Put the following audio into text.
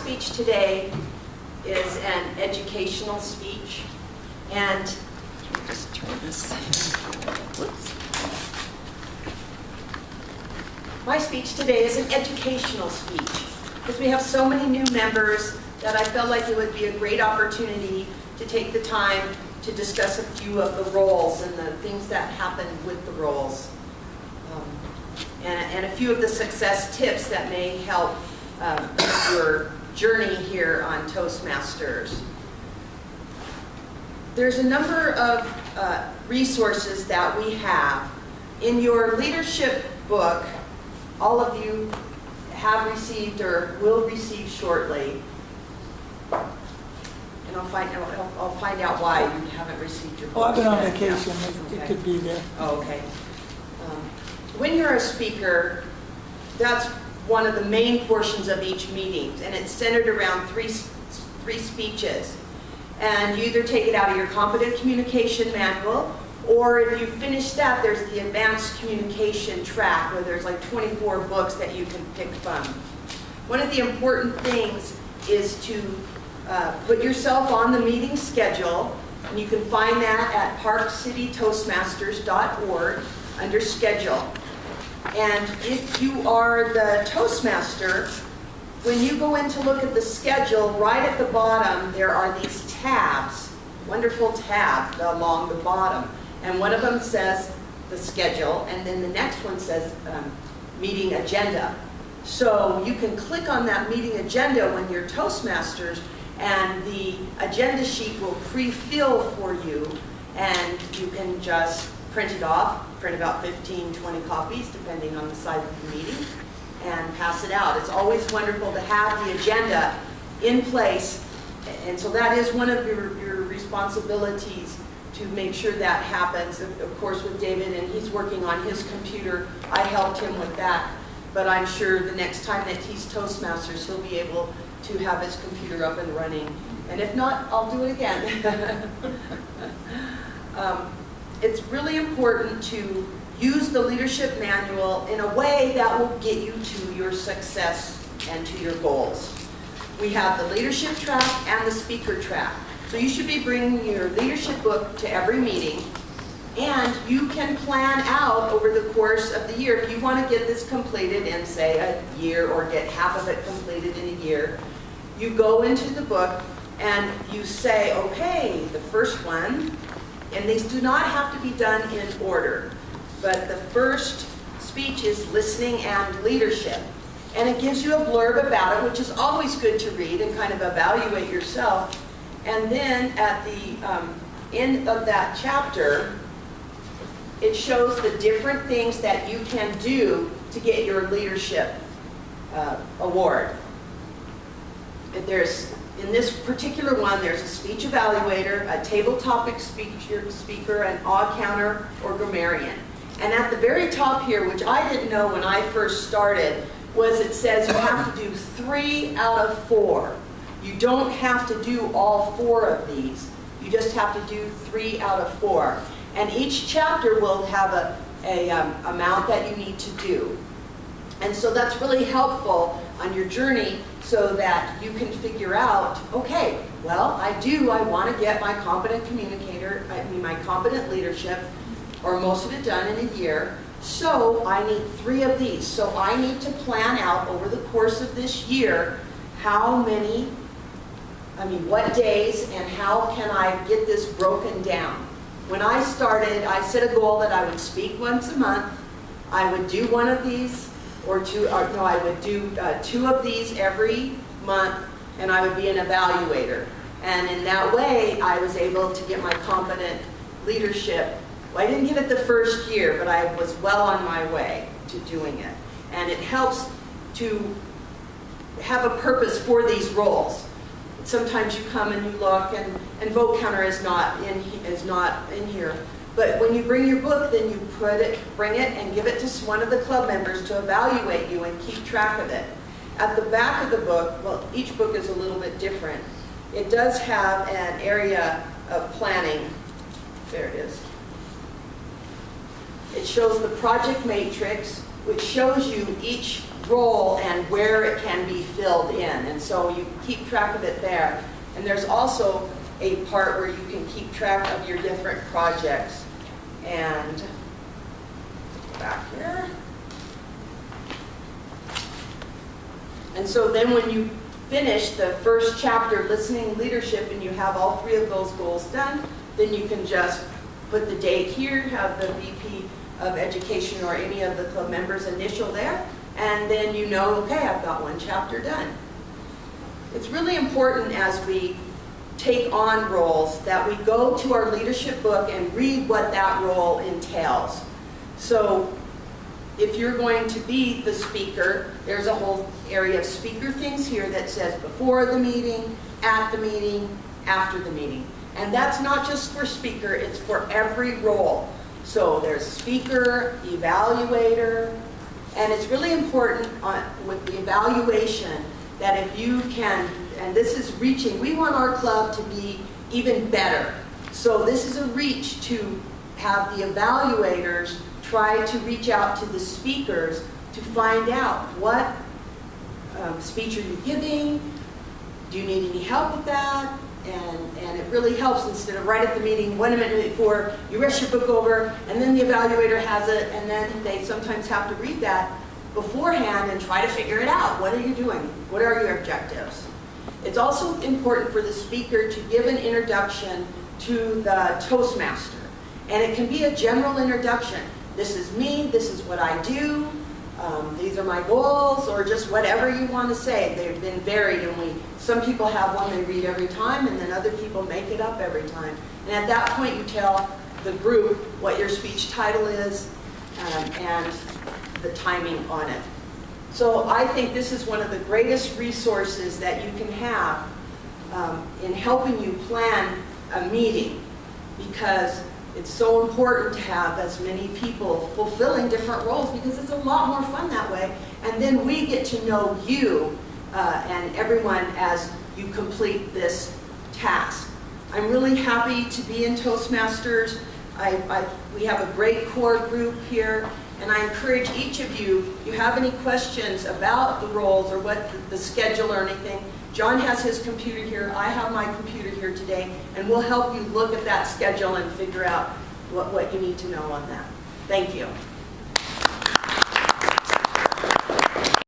speech today is an educational speech, and let me just turn this. Whoops. My speech today is an educational speech because we have so many new members that I felt like it would be a great opportunity to take the time to discuss a few of the roles and the things that happen with the roles, and a few of the success tips that may help your journey here on Toastmasters. There's a number of resources that we have. In your leadership book, all of you have received or will receive shortly. And I'll find out why you haven't received your book. Oh, I've been on yet. vacation. Yeah. It could be there. Oh, okay. When you're a speaker, that's one of the main portions of each meeting, and it's centered around three speeches. And you either take it out of your competent communication manual, or if you finish that, there's the advanced communication track where there's like 24 books that you can pick from. One of the important things is to put yourself on the meeting schedule, and you can find that at parkcitytoastmasters.org under schedule. And if you are the Toastmaster, when you go in to look at the schedule, right at the bottom there are these tabs, wonderful tabs along the bottom. And one of them says the schedule, and then the next one says meeting agenda. So you can click on that meeting agenda when you're Toastmasters, and the agenda sheet will pre-fill for you, and you can just print it off, print about 15, 20 copies, depending on the size of the meeting, and pass it out. It's always wonderful to have the agenda in place, and so that is one of your responsibilities to make sure that happens. Of course, with David, and he's working on his computer, I helped him with that, but I'm sure the next time that he's Toastmasters, he'll be able to have his computer up and running. And if not, I'll do it again. It's really important to use the leadership manual in a way that will get you to your success and to your goals. We have the leadership track and the speaker track. So you should be bringing your leadership book to every meeting, and you can plan out over the course of the year. If you want to get this completed in, say, a year, or get half of it completed in a year, you go into the book and you say, okay, the first one, and these do not have to be done in order, but the first speech is listening and leadership. And it gives you a blurb about it, which is always good to read and kind of evaluate yourself. And then at the end of that chapter, it shows the different things that you can do to get your leadership award. In this particular one, there's a speech evaluator, a table topic speaker, an odd counter, or grammarian. And at the very top here, which I didn't know when I first started, was it says you have to do 3 out of 4. You don't have to do all 4 of these. You just have to do 3 out of 4. And each chapter will have a amount that you need to do. And so that's really helpful on your journey, so that you can figure out, okay, well, I want to get my competent my competent leadership, or most of it done in a year, so I need 3 of these. So I need to plan out over the course of this year what days, and how can I get this broken down. When I started, I set a goal that I would speak once a month, I would do one of these, I would do 2 of these every month, and I would be an evaluator. And in that way, I was able to get my competent leadership. Well, I didn't get it the first year, but I was well on my way to doing it. And it helps to have a purpose for these roles. Sometimes you come and you look, and vote counter is not in here. But when you bring your book, then you bring it and give it to one of the club members to evaluate you and keep track of it. At the back of the book, well, each book is a little bit different. It does have an area of planning. There it is. It shows the project matrix, which shows you each role and where it can be filled in. And so you keep track of it there. And there's also a part where you can keep track of your different projects. And back here. And so then when you finish the first chapter, listening, leadership, and you have all 3 of those goals done, then you can just put the date here, have the VP of Education or any of the club members initial there, and then you know, okay, I've got 1 chapter done. It's really important as we take on roles that we go to our leadership book and read what that role entails. So if you're going to be the speaker, there's a whole area of speaker things here that says before the meeting, at the meeting, after the meeting. And that's not just for speaker, it's for every role. So there's speaker, evaluator, and it's really important with the evaluation that if you can, and this is reaching, we want our club to be even better. So this is a reach to have the evaluators try to reach out to the speakers to find out what speech are you giving, do you need any help with that, and it really helps instead of right at the meeting, 1 minute before, you rush your book over, and then the evaluator has it, and then they sometimes have to read that beforehand and try to figure it out. What are you doing? What are your objectives? It's also important for the speaker to give an introduction to the Toastmaster, and it can be a general introduction. This is me, this is what I do, these are my goals, or just whatever you want to say. They've been varied, and some people have one they read every time, and then other people make it up every time. And at that point you tell the group what your speech title is and the timing on it. So I think this is one of the greatest resources that you can have in helping you plan a meeting, because it's so important to have as many people fulfilling different roles, because it's a lot more fun that way. And then we get to know you and everyone as you complete this task. I'm really happy to be in Toastmasters. We have a great core group here, and I encourage each of you, if you have any questions about the roles or what the schedule or anything, John has his computer here, I have my computer here today, and we'll help you look at that schedule and figure out what you need to know on that. Thank you.